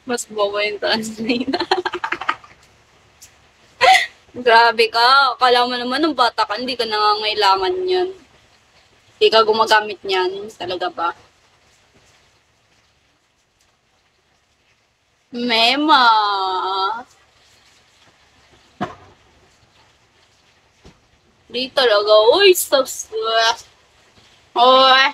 Mas bobo yung translate. Grabe ka. Akala mo naman ng bata ka, hindi ka nangangailangan yan. Hindi ka gumagamit niyan. Talaga ba? Mema. Di talaga. Uy, stop. Uy.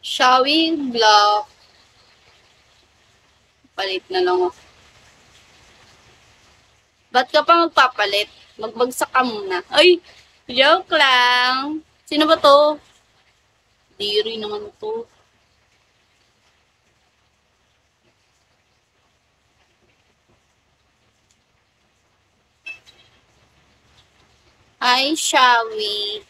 Showing block. Palit na lang ako. Ba't ka pa magpapalit? Magbagsak ka muna. Ay, joke lang. Sino ba to? Diri naman to. Hi, Shawi.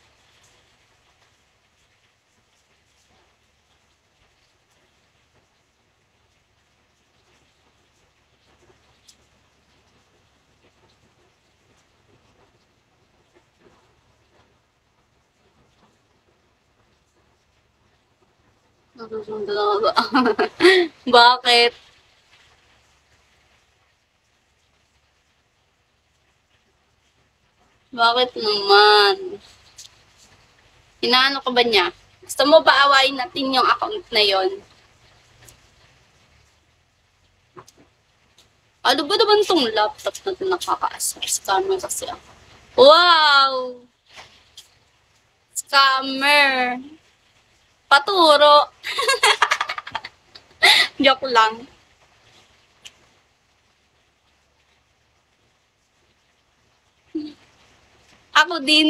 Nasusunod na ba? Bakit? Bakit naman? Inaano ka ba niya? Gusto mo ba awayin natin yung account na yon? Ano ba naman tong laptop na ito nakaka-asar? Scammer kasi ako. Wow! Scammer! Paturo! Joke lang. Ako din.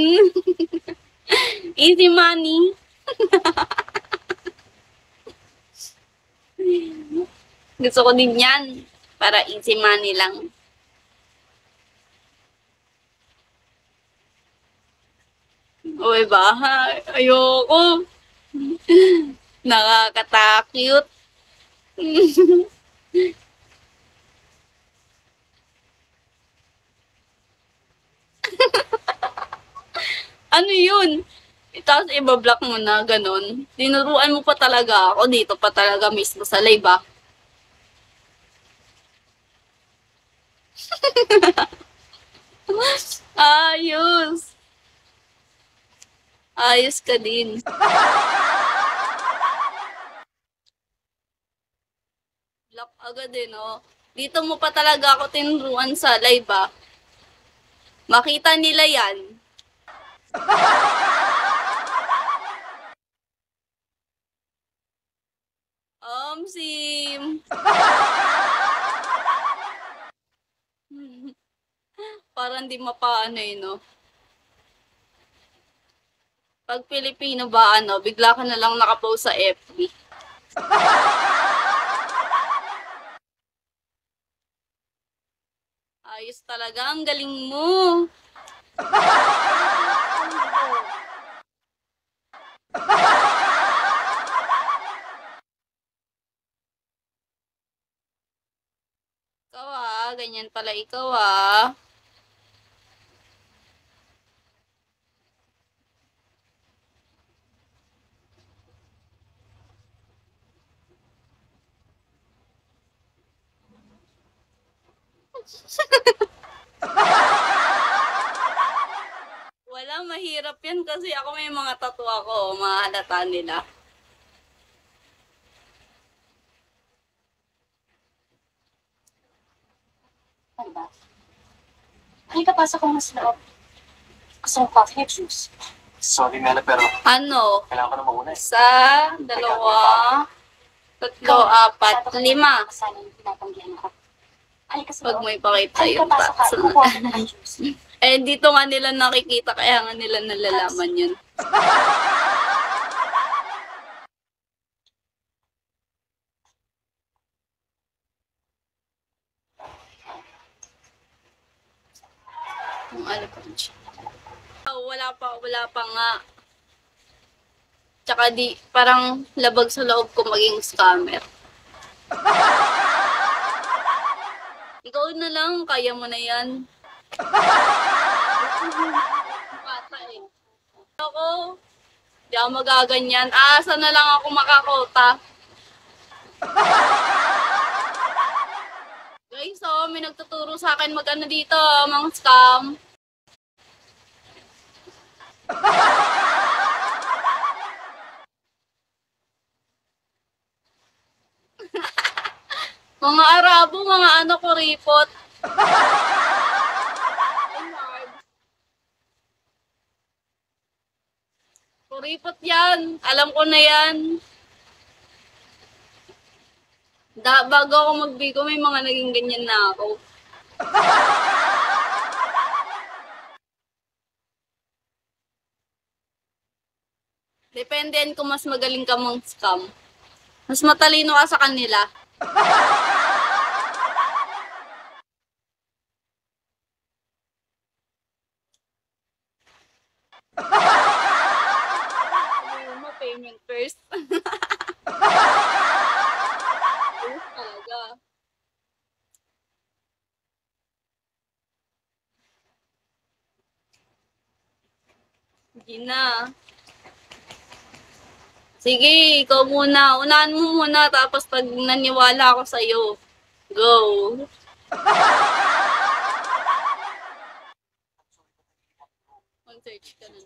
Easy money. Gusto ko din yan. Para easy money lang. Uy, bahay. Ayoko. Nakakatakot. Ano yun? Tapos ibablock mo na, ganun. Tinuruan mo pa talaga ako. Dito pa talaga mismo sa live, ah. Ayos. Ayos ka din. Block agad eh, no? Dito mo pa talaga ako tinuruan sa live, ah. Makita nila yan. Sim. Parang di mapaano eh, no? Pag Pilipino ba, ano, bigla ka na lang nakapost sa FB. Ayos talaga, ang galing mo. Ikaw ah, ganyan pala ikaw ah. Wala, mahirap yan kasi ako may mga tattoo ako, mahalata nila. Diba? Halika, pasok ko mas loob. Gusto mo coffee juice? Sorry, Mela, pero Ano? kailangan ko na mauna eh. Isa, dalawa, tatlo, apat, lima. Sana yung pinapanggihan ako. Halika sa Pag loob. may pakita Halika, yung pasok ka. tax. Kukuha ko ng juice. Eh, dito nga nila nakikita, kaya nga nila nalalaman yun. Kung ano pa rin siya. Oh, wala pa nga. Tsaka di, parang labag sa loob ko maging scammer. Ikaw na lang, kaya mo na yan. Bata eh. Ako, di ako magaganyan. Asa na lang ako makakota. Guys, oh, may nagtuturo sa akin mag-ano dito, mga scam. Mga Arabo, mga ano, kuripot. Kuripot yan. Alam ko na yan. Bago ako magbigo, may mga naging ganyan na ako. Dependehan kung mas magaling ka mang scam. Mas matalino ka sa kanila. Sabihin mo, payment first. Oo, talaga. Hindi na. Sige, ikaw muna. Unahan mo muna, tapos pag naniwala ako sa'yo, go. Mag-search ka na.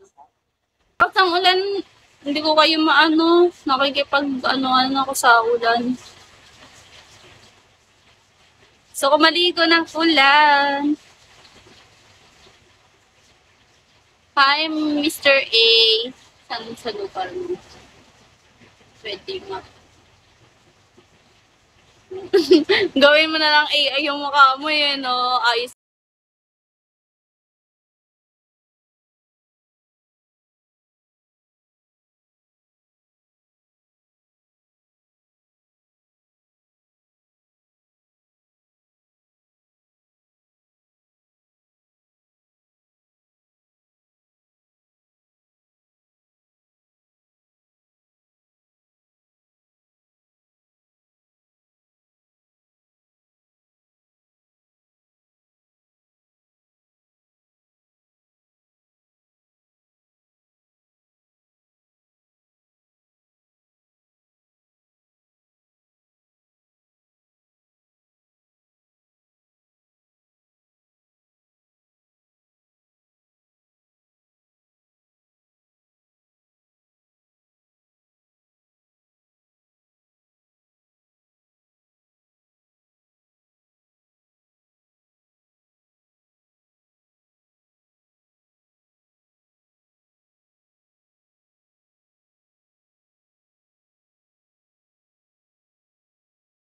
Tapos ang ulan, hindi ko kayo maano, nakikipag-ano ako sa ulan. So, kumaligo ng ulan. Hi, Mr. A. Saan sa lugar mo? Pwede nga. Gawin mo na lang AI yung mukha mo yun, no? Ayos